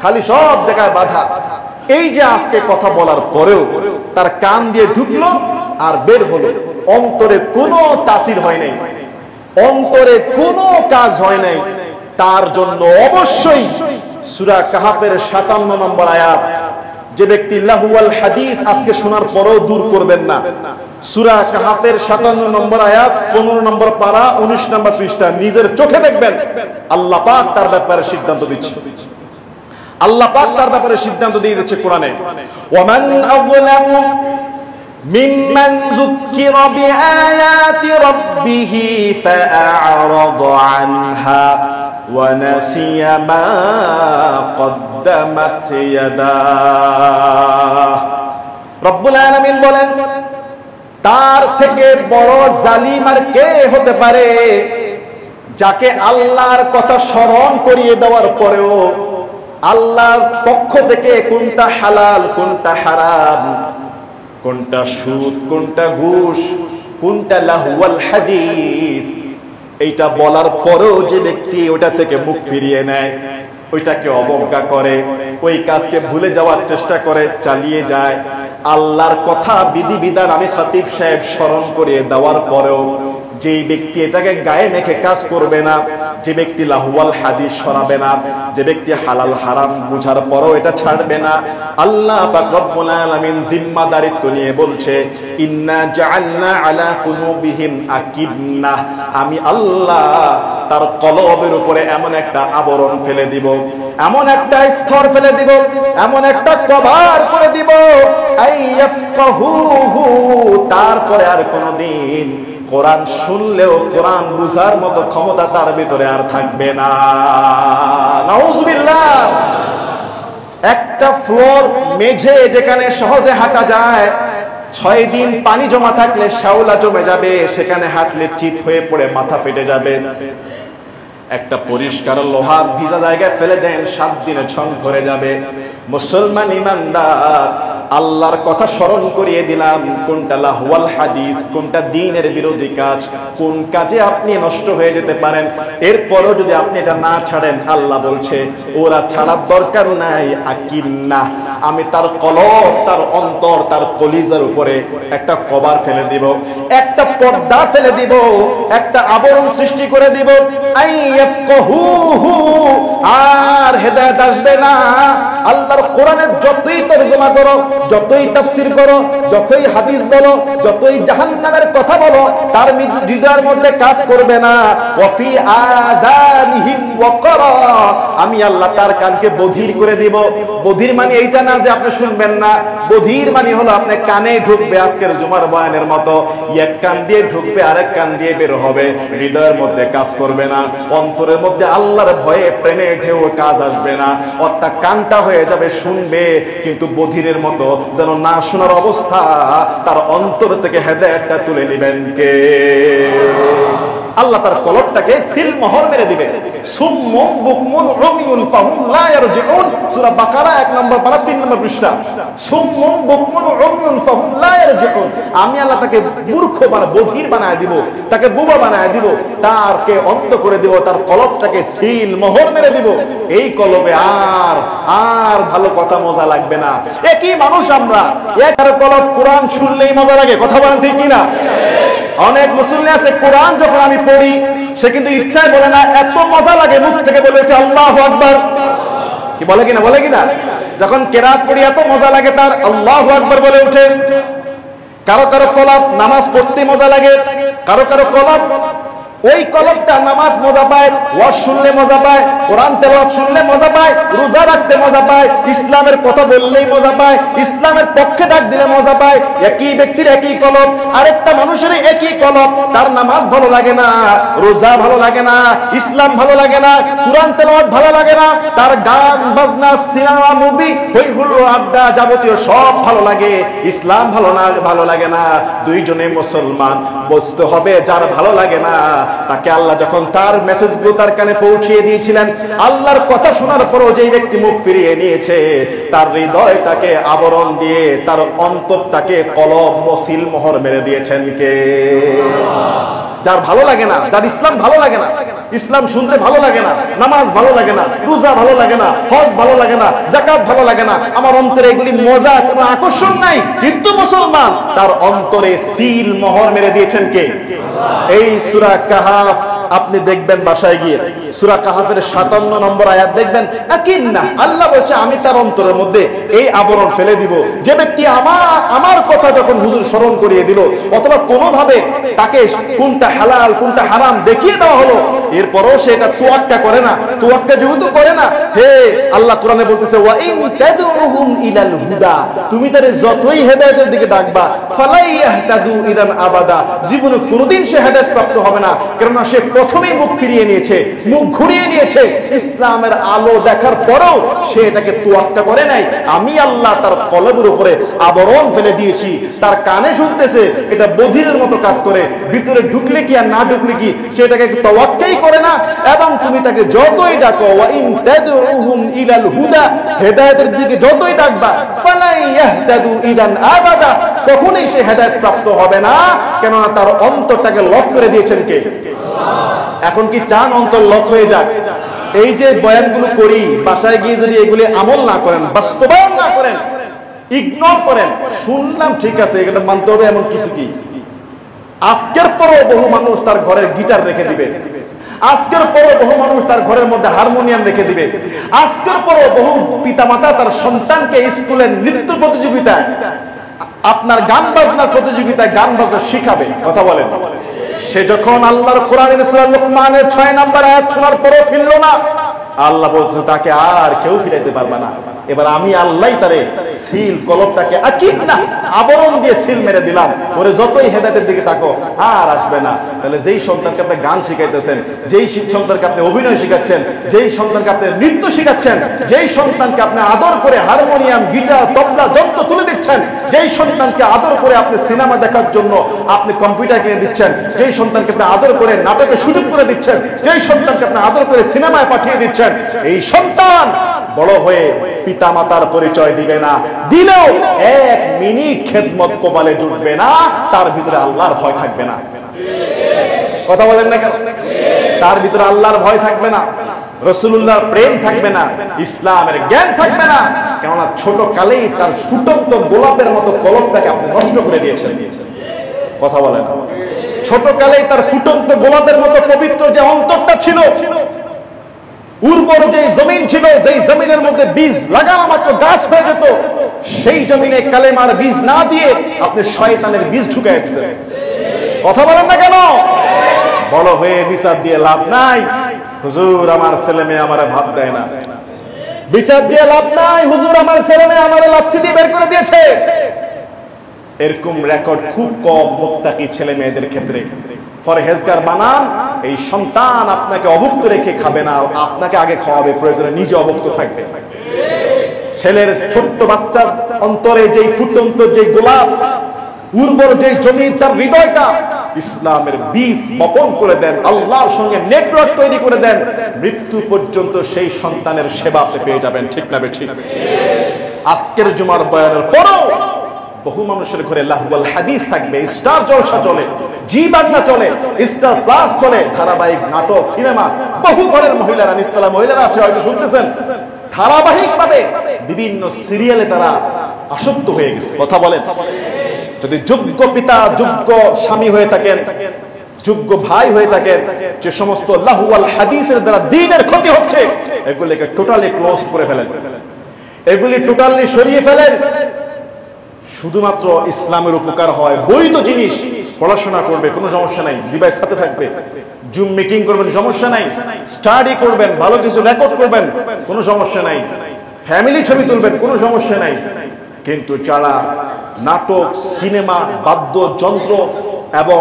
খালি সব জায়গায় বাধা। এই যে আজকে কথা বলার পরেও তার কান দিয়ে ঢুকলো আর বের হলো, অন্তরে কোনো তাসির হয় নাই, অন্তরে কোনো কাজ হয় নাই, তার জন্য অবশ্যই সূরা কাহাফের 57 নম্বর আয়াত, যে ব্যক্তি লাহুয়াল হাদিস আজকে শোনার পরেও দূর করবেন না, সূরা কাহাফের 57 নম্বর আয়াত, 15 নম্বর পারা, 19 নম্বর পৃষ্ঠা নিজের চোখে দেখবেন। আল্লাহ পাক তার ব্যাপারে সিদ্ধান্ত দিচ্ছে, আল্লাহ পাক তার ব্যাপারে সিদ্ধান্ত দিয়ে দিচ্ছে কোরআনে। ওয়ামান আযলামু মিম্মান যুক্কিরা বিআয়াতি রাব্বিহি ফাআরাদা আনহা ওয়া নাসিয়া মা কদ্দামাত ইয়াদাহ। রব্বুল আলামিন বলেন, তার থেকে বড় জালিম আর কে হতে পারে, যাকে আল্লাহর কথা স্মরণ করিয়ে দেওয়ার পরেও আল্লাহর পক্ষ থেকে কোনটা হালাল, কোনটা হারাম, কোনটা সুদ, কোনটা ঘুষ, কোনটা লাহুয়াল হাদিস, এইটা বলার পরেও যে ব্যক্তি ওটা থেকে মুখ ফিরিয়ে নেয়, ওইটাকে অবজ্ঞা করে, ওই কাজকে ভুলে যাওয়ার চেষ্টা করে, চালিয়ে যায়, আল্লাহর কথা বিধিবিধান আমি খতিব সাহেব স্মরণ করিয়ে দেওয়ার পরেও যেই ব্যক্তি এটাকে গায়ে মেখে কাজ করবে না, যে ব্যক্তি লাহুয়াল হাদিস সরাবে না, যে ব্যক্তি হালাল হারাম বুঝার পরও এটা ছাড়বে না, আল্লাহ পাক রব্বুল আলামিন জিম্মাদারিত্ব নিয়ে বলছে, ইন্না জাআলনা আলা কুলুবিহিম আকিন্নাহ, আমি আল্লাহ তার কলবের উপরে এমন একটা আবরণ ফেলে দিব, এমন একটা স্তর ফেলে দিব, এমন একটা কভার করে দিব, আইয়াফকাহুহু, তারপরে আর কোনদিন কোরআন শুনলেও কোরআন বুঝার মতো ক্ষমতা তার ভিতরে আর থাকবে না। নাউজুবিল্লাহ। একটা ফ্লোর মেঝে যেখানে সহজে হাঁটা যায়, 6 দিন পানি জমা থাকলে শ্যাওলা জমে যাবে, সেখানে হাঁটলে চিত হয়ে পড়ে মাথা ফেটে যাবে। একটা পরিষ্কার লোহা ভিজা জায়গায় ফেলে দেন, 7 দিনে ছং ধরে যাবে। মুসলমান ইমানদার, আল্লাহর কথা স্মরণ করিয়ে দিলাম, কোনটা লাহুয়াল হাদিস, কোনটা দ্বীনের বিরোধী কাজ, কোন কাজে আপনি নষ্ট হয়ে যেতে পারেন, এরপরও যদি আপনি এটা না ছাড়েন, আল্লাহ বলছে ওরা ছাড়ার দরকার নাই, আকিন্না, আমি তার কলব, তার অন্তর, তার কলিজার উপরে একটা কভার ফেলে দিব, একটা পর্দা ফেলে দিব, একটা আবরণ সৃষ্টি করে দিব, আইয়াফকাহুহু, আর হেদায়েত আসবে না। আল্লাহর কোরআনের যতই তরজমা করো, যতই তাফসীর করো, যতই হাদিস বলো, যতই জাহান্নামের কথা বলো, তার হৃদয়ের মধ্যে কাজ করবে না। ওয়াফি আযানিহিম ওয়াকরা, আমি আল্লাহ তার কানকে বধির করে দিব। বধির মানে এইটা না যে আপনি শুনবেন না, বধির মানে হলো আপনি কানে ঢুকবে, আজকের জুমার বয়ানের মতো এক কান দিয়ে ঢুকবে, আরেক কান দিয়ে বের হবে, হৃদয়ের মধ্যে কাজ করবে না, অন্তরের মধ্যে আল্লাহর ভয়ে প্রেমে ঢেউ কাজ আসবে না, অর্থাৎ কানটা হয়ে যাবে শুনবে, কিন্তু বধিরের মতো যেন না শোনার অবস্থা, তার অন্তর থেকে হেদায়েতটা তুলে নেবেন কে? আল্লাহ তার কলবটাকে সিল মোহর মেরে দিবে। সুম্মুম বুকমুন উমিয়ুন ফাহুম লা ইয়ারজিউন, সূরা বাকারা 1 নম্বর পারা 3 নম্বর পৃষ্ঠা। সুম্মুম বুকমুন উমিয়ুন ফাহুম লা ইয়ারজিউন, আমি আল্লাহ তাকে মূর্খ বধির বানায় দিব, তাকে বোবা বানায় দিব, তারকে অন্ধ করে দিব, তার কলবটাকে সিল মোহর মেরে দিব। এই কলবে আর ভালো কথা মজা লাগবে না। একই মানুষ আমরা, একার কলব কোরআন শুনলেই মজা লাগে, কথা বলেন ঠিক কিনা? অনেক মুসলিম আছে, কোরআন যখন আমি পড়ি সে কিন্তু ইচ্ছায় বলে না, এত মজা লাগে মুখ থেকে বলে ওঠে আল্লাহু আকবার, কি বলে কিনা? বলে কিনা? যখন কেরাত পড়ি এত মজা লাগে তার, আল্লাহু আকবার বলে ওঠে। কারো কারো কলব নামাজ পড়তে মজা লাগে, কারো কারো কলব ওই কলবটা নামাজ মজা পায়, ওয়াজ শুনলে মজা পায়, কোরআন তেলাওয়াত শুনলে মজা পায়, রোজা রাখতে মজা পায়, ইসলামের কথা বললেই মজা পায়, ইসলামের পক্ষে ডাক দিলে মজা পায়। একই ব্যক্তির একই কলব, আরেকটা মানুষের একই কলব, তার নামাজ ভালো লাগে না, রোজা ভালো লাগে না, ইসলাম ভালো লাগে না, কোরআন তেলাওয়াত ভালো লাগে না, তার গান বাজনা সিনেমা মুভি হই হুল্লো আড্ডা যাবতীয় সব ভালো লাগে, ইসলাম ভালো লাগে না। দুইজনে মুসলমান, বুঝতে হবে যার ভালো লাগে না তাকে আল্লাহ যখন তার মেসেজগুলো তার কানে পৌঁছিয়ে দিয়েছিলেন, আল্লাহর কথা শোনার পরও যে ব্যক্তি মুখ ফিরিয়ে নিয়েছে, তার হৃদয়টাকে আবরণ দিয়ে তার অন্তরটাকে কলব মসিল মোহর মেরে দিয়েছেন কে? যার ভালো লাগে না, যার ইসলাম ভালো লাগে না, ইসলাম শুনতে ভালো লাগে না, নামাজ ভালো লাগে না, রোজা ভালো লাগে না, হজ ভালো লাগে না, যাকাত ভালো লাগে না, আমার অন্তরে এগুলি মজা কোনো আকর্ষণ নাই, কিন্তু মুসলমান, তার অন্তরে সিল মোহর মেরে দিয়েছেন কে? এই সূরা কাহাফ আপনি দেখবেন, বাসায় গিয়ে সূরা কাহাফের 57 নম্বর আয়াত দেখবেন, আকিন্না, আল্লাহ বলছে আমি তার অন্তরের মধ্যে এই আবরণ ফেলে দিব। যে ব্যক্তি আমার কথা যখন হুজুর স্মরণ করিয়ে দিল, অথবা কোনোভাবে তাকে কোনটা হালাল কোনটা হারাম দেখিয়ে দেওয়া হলো, এরপরও সে এটা তোয়াক্কা করে না, তোয়াক্কা যেহেতু করে না, হে আল্লাহ কোরআনে বলতেছে, ওয়া ইন তাদউহুম ইলাল হুদা, তুমি তারে যতই হেদায়েতের দিকে ডাকবা, ফালাই ইয়াহতাদু ইদান আবাদা, জীবনে কোনোদিন সে হেদায়েত প্রাপ্ত হবে না, কারণ সে প্রথমেই মুখ ফিরিয়ে নিয়েছে, মুখ ঘুরিয়ে নিয়েছে। ইসলামের আলো দেখার পরেও সে এটাকে তোয়াক্কা করে নাই। আমি আল্লাহ তার কলবের উপরে আবরণ ফেলে দিয়েছি, তার কানে শুনতেছে, এটা বধিরের মতো কাজ করে, ভিতরে ঢুকলে কি আর না ঢুকলে কি, সে এটাকে তোয়াক্কাই করে না। এবং তুমি তাকে যতই ডাকো, ওয়া ইন তাদউহুম ইলাল হুদা, হেদায়েতের দিকে যতই ডাকবা, ফালাই ইয়াহতাদু ইদান আবাদা, কখনোই সে হেদায়েত প্রাপ্ত হবে না, কেননা তার অন্তরটাকে লক করে দিয়েছেন কে? এখন কি চান অন্তর লক হয়ে যাক? এই যে বয়ানগুলো করি, বাসায় গিয়ে যদি এগুলি আমল না করেন, বাস্তবায়ন না করেন, ইগনোর করেন, শুনলাম ঠিক আছে, এটা মানতে হবে এমন কিছু কি? আজকের পরেও বহু মানুষ তার ঘরের গিটার রেখে দিবে, আজকের পরেও বহু মানুষ তার ঘরের মধ্যে হারমোনিয়াম রেখে দিবে, আজকের পরেও বহু পিতামাতা তার সন্তানকে স্কুলের নৃত্য প্রতিযোগিতায়, আপনার গান বাজনার প্রতিযোগিতায় গান বাজনা শিখাবে। কথা বলেন, সে যখন আল্লাহর কোরআনের সূরা লুকমানের 6 নম্বর আয়াত শোনার পরেও ফিরল না, আল্লাহ বলছে তাকে আর কেউ ফিরাইতে পারবে না। এবার আমি আল্লাহই তারে সিল কলবটাকে আকিন্না আবরণ দিয়ে সিল মেরে দিলাম, ওরে যতই হেদায়েতের দিকে তাকো আর আসবে না। তাহলে যেই সন্তানকে আপনি গান শিখাইতেছেন, যেই সন্তানকে আপনি অভিনয় শিখাচ্ছেন, যেই সন্তানকে আপনি নৃত্য শিখাচ্ছেন, যেই সন্তানকে আপনি আদর করে হারমোনিয়াম গিটার তবলা যন্ত্র তুলে দিচ্ছেন, যেই সন্তানকে আদর করে আপনি সিনেমা দেখার জন্য আপনি কম্পিউটার কিনে দিচ্ছেন, যেই সন্তানকে আপনি আদর করে নাটকের সুযোগ করে দিচ্ছেন, যেই সন্তানকে আপনি আদর করে সিনেমায় পাঠিয়ে দিচ্ছেন, এই সন্তান বড় হয়ে পিতা মাতার পরিচয় দিবে না, দিলেও 1 মিনিট খেদমত কপালে জুটবে না, তার ভিতরে আল্লাহর ভয় থাকবে না। কথা বলেন না কেন? তার ভিতরে আল্লাহর ভয় থাকবে না, রাসূলুল্লাহর প্রেম থাকবে না, ইসলামের জ্ঞান থাকবে না, কেননা ছোট কালেই তার ফুটন্ত গোলাপের মতো কলবটাকে আপনি নষ্ট করে দিয়েছেন। কথা বলেন, ছোট কালেই তার ফুটন্ত গোলাপের মতো পবিত্র যে অন্তরটা ছিল, উর্বর যে জমিন ছিল, যেই জমিনের মধ্যে বীজ লাগানো মাত্র গাছ হয়ে যেত, সেই জমিনে কালেমার বীজ না দিয়ে আপনি শয়তানের বীজ ঢুকাই দিয়েছেন। কথা বলেন না কেন? বড় হয়ে বিচার দিয়ে লাভ নাই, হুজুর আমার ছেলে মেয়ে আমারে ভাত দেয় না, বিচার দিয়ে লাভ নাই, হুজুর আমার ছেলে মেয়ে আমারে লাথি দিয়ে বের করে দিয়েছে। এরকম রেকর্ড খুব কম মুত্তাকি ছেলে মেয়েদের ক্ষেত্রে। ফরহেজগার বানান, এই সন্তান আপনাকে অভুক্ত রেখে খাবে না, আপনাকে আগে খাওয়াবে, প্রয়োজনে নিজে অভুক্ত থাকবে। ছেলের ছোট্ট বাচ্চার অন্তরে যেই ফুটন্ত যে গোলাপ, উর্বর যে জমি, তার হৃদয়টা ইসলামের বীজ বপন করে দেন, আল্লাহর সঙ্গে নেটওয়ার্ক তৈরি করে দেন, মৃত্যু পর্যন্ত সেই সন্তানের সেবা আপনি পেয়ে যাবেন। ঠিক না ঠিক? আজকের জুমার বয়ানের পরও বহু মানুষের ঘরে লাহওয়াল হাদিস থাকবে, স্টার জলসা চলে, জি বাংলা চলে, স্টার প্লাস চলে, ধারাবাহিক নাটক সিনেমা, বহু ঘরের মহিলারা, নিস্তলা মহিলারা আছে, হয়তো শুনতেছেন, ধারাবাহিক ভাবে বিভিন্ন সিরিয়ালে তারা আসক্ত হয়ে গেছে। কথা বলেন, যদি যোগ্য পিতা, যোগ্য স্বামী হয়ে থাকেন, যোগ্য ভাই হয়ে থাকেন, যে সমস্ত লাহওয়াল হাদিসের দ্বারা দ্বীনের ক্ষতি হচ্ছে, এগুলিকে টোটালি ক্লোজ করে ফেলেন, এগুলি টোটালি সরিয়ে ফেলেন। শুধুমাত্র ইসলামের উপকার হয়। বৈধ জিনিস পড়াশোনা করবে, কোনো সমস্যা নাই, ডিভাইস হাতে থাকবে, জুম মিটিং করবেন, সমস্যা নাই, স্টাডি করবেন, ভালো কিছু রেকর্ড করবেন, কোনো সমস্যা নাই, ফ্যামিলি ছবি তুলবেন, কোনো সমস্যা নাই। কিন্তু যারা নাটক, সিনেমা, বাদ্যযন্ত্র এবং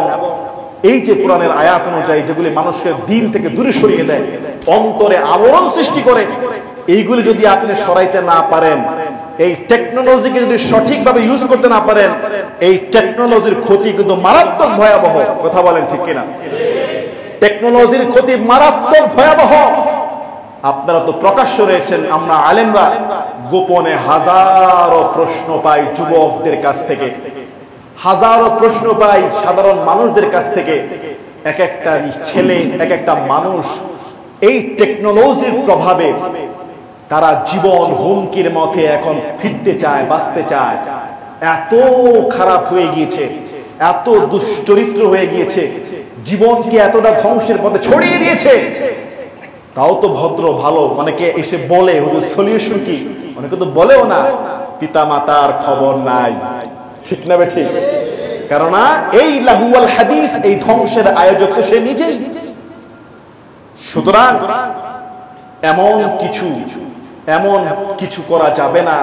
এই যে কোরআনের আয়াত অনুযায়ী যেগুলি মানুষকে দিন থেকে দূরে সরিয়ে দেয়, অন্তরে আবরণ সৃষ্টি করে, এইগুলি যদি আপনি সরাইতে না পারেন, এই টেকনোলজিকে যদি সঠিকভাবে ইউজ করতে না পারেন, এই টেকনোলজির ক্ষতি কিন্তু মারাত্মক ভয়াবহ। কথা বলেন ঠিক কিনা? টেকনোলজির ক্ষতি মারাত্মক ভয়াবহ। আপনারা তো প্রকাশ্য রয়েছেন, আমরা আলেমরা গোপনে হাজারো প্রশ্ন পাই যুবকদের কাছ থেকে, হাজারো প্রশ্ন পাই সাধারণ মানুষদের কাছ থেকে। এক একটা ছেলে, এক একটা মানুষ এই টেকনোলজির প্রভাবে তারা জীবন হুমকির মধ্যে এখন ফিরতে চায়, বাঁচতে চায়। এত খারাপ হয়ে গিয়েছে, এত দুশ্চরিত্র হয়ে গিয়েছে, জীবনকে এতটা ধ্বংসের পথে ছড়িয়ে দিয়েছে। তাও তো ভদ্র ভালো, অনেকে এসে বলে হুজুর সলিউশন কি, অনেকে তো বলেও না, পিতা মাতার খবর নাই। ঠিক না বেঠিক? কারণ এই লাহুয়াল হাদিস, এই ধ্বংসের আয়োজক তো সে নিজেই। সুতরাং এমন কিছু করা যাবে না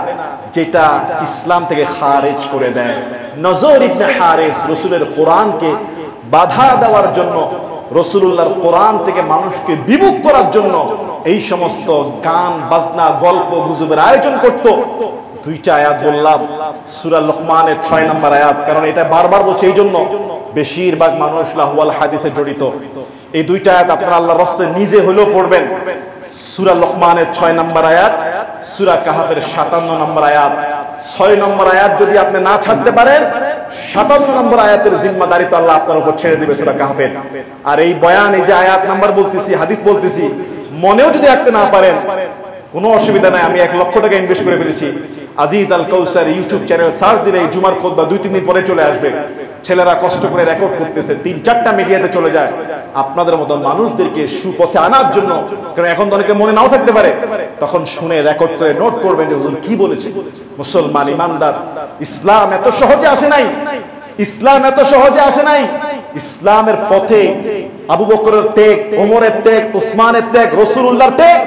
যেটা ইসলাম থেকে খারিজ করে দেয়। নজর ইবনে হারিস রাসূলের কোরআনকে বাধা দেওয়ার জন্য, রাসূলুল্লাহর কোরআন থেকে মানুষকে বিমুখ করার জন্য এই সমস্ত গান বাজনা, গল্প গুজবের আয়োজন করত। দুইটা আয়াত বললাম, সূরা লোকমানের 6 নম্বর আয়াত, কারণ এটা বারবার বলছে এই জন্য বেশিরভাগ মানুষ লাহুয়াল হাদিসে জড়িত। এই দুইটা আয়াত আপনারা আল্লাহর রাস্তায় নিজে হলেও পড়বেন। সূরা লোকমানের 6 নম্বর আয়াত, সূরা কাহাফের 57 নম্বর আয়াত। 6 নম্বর আয়াত যদি আপনি না ছাড়তে পারেন, 57 নম্বর আয়াতের জিম্মাদারি তো আল্লাহ আপনার উপর ছেড়ে দিবে সূরা কাহাফের। আর এই বয়ান, এই যে আয়াত নাম্বার বলতেছি, হাদিস বলতেছি, মনেও যদি রাখতে না পারেন, কোনো অসুবিধা নাই। আমি 1 লক্ষ টাকা ইনভেস্ট করে ফেলেছি। আজিজ আল কাউসার ইউটিউব চ্যানেল সার্চ দিলে এই জুমার খুতবা 2-3 দিন পরে চলে আসবে। ছেলেরা কষ্ট করে রেকর্ড করতেছে, 3-4টা মিডিয়াতে চলে যায় আপনাদের মতো মানুষদেরকে সুপথে আনার জন্য। কারণ এখন তো অনেকে মনে নাও থাকতে পারে, তখন শুনে রেকর্ড করে নোট করবেন যে হুজুর কি বলেছে। মুসলমান ইমানদার, ইসলাম এত সহজে আসে নাই, ইসলাম এত সহজে আসে নাই। ইসলামের পথে আবু বকরের ত্যাগ, ওমরের ত্যাগ, উসমানের ত্যাগ, রাসূলুল্লাহর ত্যাগ।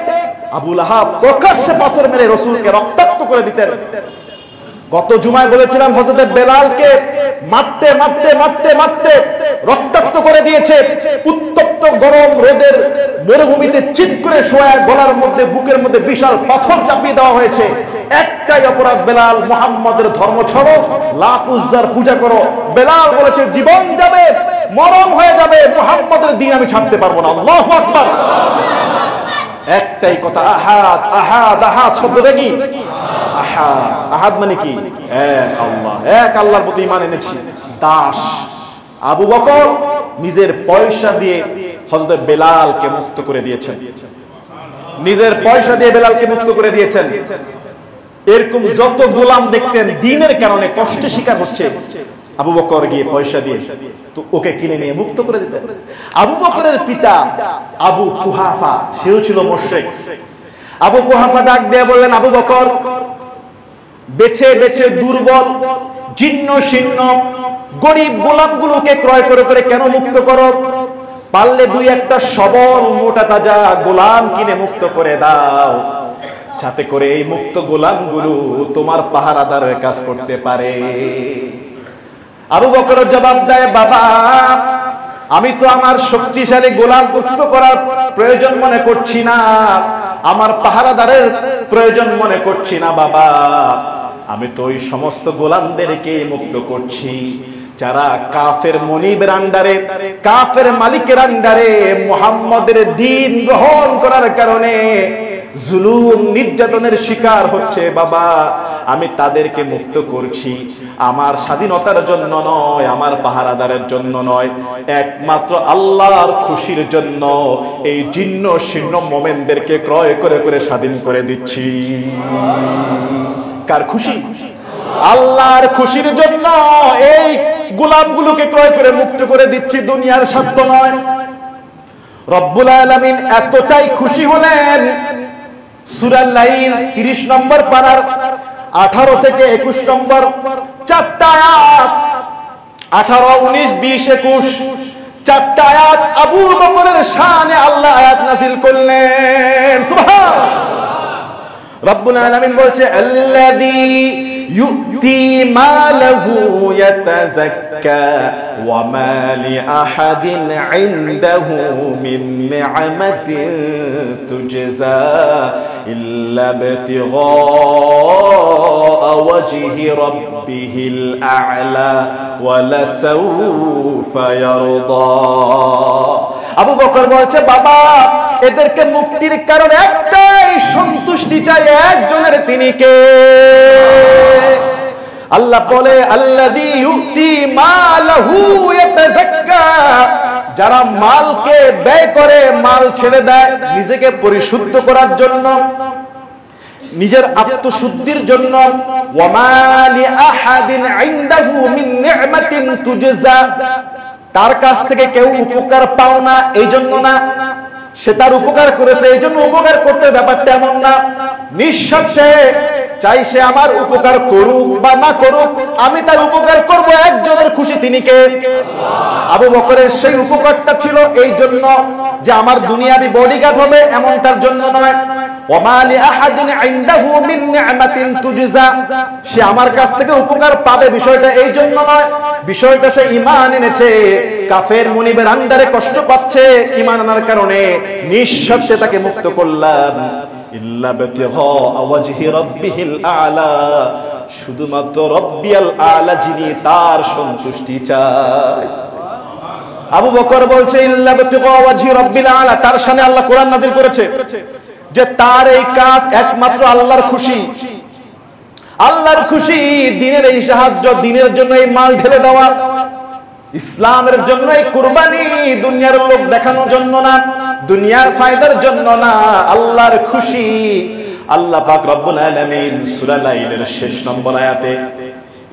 আবু লাহাব প্রকাশ্যে পাথর মেরে রাসূলকে রক্তাক্ত করে দিতেন। গত জুমায় বলেছিলাম হযরত বেলালকে মারতে মারতে মারতে মারতে রক্তাক্ত করে দিয়েছে। উত্তপ্ত গরম রোদের মরুভূমিতে চিৎ করে শোয়া, গলার মধ্যে, বুকের মধ্যে বিশাল পাথর চাপিয়ে দেওয়া হয়েছে। একটাই অপরাধ, বেলাল মুহাম্মাদের ধর্ম ছাড়ো, লাত উজ্জার পূজা করো। বেলাল বলেছে জীবন যাবে, মরণ হয়ে যাবে, মুহাম্মাদের দ্বীন আমি ছাড়তে পারবো না। আল্লাহু আকবার। একটাই কথা, আহাদ আহাদ আহাদ শব্দটা কি? আহাদ। আহাদ মানে কি? এক আল্লাহ, এক আল্লাহর প্রতি ঈমান এনেছি। দাস আবু বকর নিজের পয়সা দিয়ে হযরত বেলালকে মুক্ত করে দিয়েছেন, নিজের পয়সা দিয়ে বেলালকে মুক্ত করে দিয়েছেন। এরকম যত গোলাম দেখতেন দ্বীনের কারণে কষ্টে শিকার হচ্ছে, আবু বকর গিয়ে পয়সা দিয়ে তো ওকে কিনে নিয়ে মুক্ত করে দিতেন। আবু বকরের পিতা আবু কুহাফা, সেও ছিল মুশরিক। আবু কুহাফা ডাক দিয়ে বললেন, আবু বকর, বেছে বেছে দুর্বল, জীর্ণ শীর্ণ, গরিব গোলামগুলোকে ক্রয় করে করে কেন মুক্ত করো? পারলে 2-1টা সবল মোটা তাজা গোলাম কিনে মুক্ত করে দাও, যাতে করে এই মুক্ত গোলামগুলো তোমার পাহারাদারের কাজ করতে পারে। আবু বকর জবাব দেয়, বাবা, আমি তো আমার শক্তিশালী গোলাম মুক্ত করার প্রয়োজন মনে করছি না, আমার পাহারাদারের প্রয়োজন মনে করছি না বাবা। আমি তো ওই সমস্ত গোলামদেরকে মুক্ত করছি যারা কাফের মনিবের আন্ডারে, কাফের মালিকের আন্ডারে মুহাম্মাদের দ্বীন গ্রহণ করার কারণে জুলুম নির্যাতনের শিকার হচ্ছে বাবা। আমি তাদেরকে মুক্ত করছি আমার স্বাধীনতার জন্য নয়, আমার পাহারাদারের জন্য নয়, একমাত্র আল্লাহর খুশির জন্য এই জীর্ণ শীর্ণ মোমেনদেরকে ক্রয় করে করে স্বাধীন করে দিচ্ছি। কার খুশি? আল্লাহর খুশির জন্য এই গোলামগুলোকে ক্রয় করে মুক্ত করে দিচ্ছি, দুনিয়ার স্বার্থ নয়। রব্বুল আলামিন এতটাই খুশি হলেন, সূরা লাইল 30 নম্বর পারার 18 থেকে 21 নম্বর চারটা আয়াত 18, 19, 20, 21 চারটা আয়াত আবু বকরের শানে আল্লাহ আয়াত নাযিল করলেন। সুবহানাল্লাহ। রব্বুল আলামিন বলছে আল্লাযী ইউতি মালাহু ইয়াতাযাক্কা ওয়া মা লিআহাদিন ইনদাহু মিন নি'মাতিন তুজজা ইল্লা বিতিগা ওয়াজহি রাব্বিহিল আ'লা ওয়া লাসাউফা ইয়ারদা। আবু বকর বলছে বাবা এদেরকে মুক্তির কারণ একটাই, সন্তুষ্টি চাই একজনের, তিনি কে? আল্লাহ বলে আল্লাযী ইউতি মালাহু ইয়াতাযাক্কা, যারা মালকে ব্যয় করে, মাল ছেড়ে দেয় নিজেকে পরিশুদ্ধ করার জন্য, নিজের আত্মশুদ্ধির জন্য। ওয়া মা লিআহাদিন ইনদাহু মিন নি'মাতিন তুজজা, তার কাছ থেকে কেউ উপকার পাও না এই জন্য না, সে তার উপকার করেছে এই জন্য উপকার করতে, ব্যাপারটা এমন না। নিঃস্বার্থে চাই সে আমার উপকার করুক বা না করুক, আমি তার উপকার করব একজনের খুশি, তিনি কে? আবু বকরের সেই উপকারটা ছিল এই জন্য যে আমার দুনিয়াবি বডিগার্ড হবে এমনটার জন্য নয়। ওয়া মা লিআহাদিন ইনদাহু মিন নি'মাতিন তুজজা, সে আমার কাছ থেকে উপকার পাবে বিষয়টা এই জন্য নয়, বিষয়টা সে ঈমান এনেছে, কাফের মুনিবের আন্ডারে কষ্ট পাচ্ছে, ঈমান আনার কারণে নিঃস্বার্থে তাকে মুক্ত করলাম। ইল্লা বিতিগা ওয়াজহি রাব্বিহিল আ'লা, শুধুমাত্র রব্বিয়াল আ'লা যিনি, তার সন্তুষ্টি চাই। আবু বকর বলছে ইল্লা বিতিগা ওয়াজহি রাব্বিল আ'লা, তার শানে আল্লাহ কোরআন নাযিল করেছে যে তার এই কাজ একমাত্র আল্লাহর খুশি, আল্লাহর খুশি, দিনের এই সাহায্য, দিনের জন্য এই মাল ঢেলে দেওয়া, ইসলামের জন্য এই কুরবানি, দুনিয়ার লোক দেখানোর জন্য না, দুনিয়ার ফায়দার জন্য না, আল্লাহর খুশি। আল্লাহ পাক রব্বুল আলামিন সূরা লাইলের শেষ নম্বর আয়াতে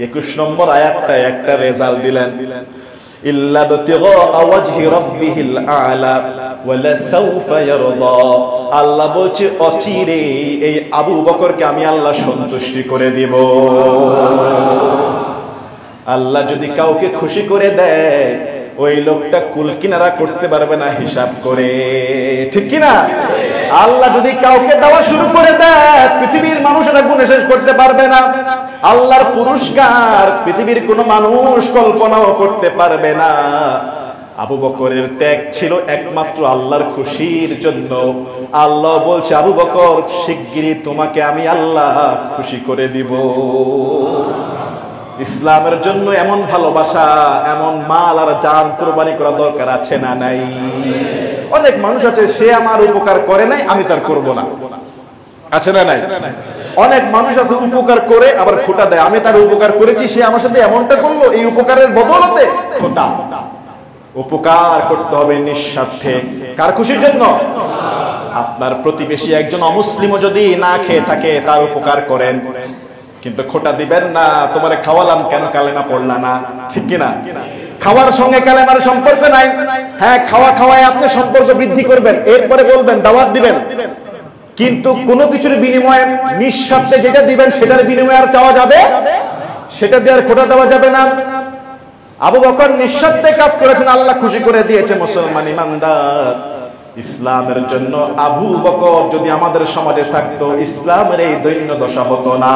21 নম্বর আয়াতটা একটা রেজাল্ট দিলেন, ইল্লা বিতিগা ওয়াজহি রাব্বিহিল আ'লা ওয়া লাসাউফা ইয়ারদা। আল্লাহ বলছে অচিরে এই আবু বকরকে আমি আল্লাহ সন্তুষ্টি করে দিব। আল্লাহ যদি কাউকে খুশি করে দেয় ওই লোকটা কুল কিনারা করতে পারবে না হিসাব করে, ঠিক কি না? আল্লাহ যদি কাউকে দেওয়া শুরু করে দেয় পৃথিবীর মানুষেরা গুণে শেষ করতে পারবে না। আল্লাহর পুরস্কার পৃথিবীর কোনো মানুষ কল্পনাও করতে পারবে না। আবু বকরের ত্যাগ ছিল একমাত্র আল্লাহর খুশির জন্য। আল্লাহ বলছে আবু বকর শিগগিরই তোমাকে আমি আল্লাহ খুশি করে দিব। ইসলামের জন্য এমন ভালোবাসা, এমন মাল আর জান কুরবানি করা দরকার আছে না নাই? অনেক মানুষ আছে সে আমার উপকার করে নাই আমি তার করব না, আছে না নাই? অনেক মানুষ আছে উপকার করে আবার খোটা দেয়, আমি তার উপকার করেছি সে আমার সাথে এমনটা করলো, এই উপকারের বদৌলতে খোটা। উপকার করতে হবে নিঃস্বার্থে, কার খুশির জন্য? আপনার প্রতিবেশী একজন অমুসলিমও যদি না খেয়ে থাকে তার উপকার করেন, কিন্তু খোটা দিবেন না তোমারে খাওয়ালাম কেন কালেমা পড়লা না, ঠিক কিনা? খাওয়ার সঙ্গে কালেমার সম্পর্ক নাই। হ্যাঁ, খাওয়া খাওয়ায় আপনি সম্পর্ক বৃদ্ধি করবেন, এরপরে বলবেন দাওয়াত দিবেন, কিন্তু কোনো কিছুর বিনিময়ে নিঃস্বার্থে যেটা দিবেন সেটার বিনিময়ে আর চাওয়া যাবে, সেটা দিয়ে আর খোটা দেওয়া যাবে না। আবু বকর নিঃস্বার্থে কাজ করেছেন, আল্লাহ খুশি করে দিয়েছে। মুসলমান ইমানদার, ইসলামের জন্য আবু বকর যদি আমাদের সমাজে থাকতো ইসলামের এই দৈন্য দশা হতো না।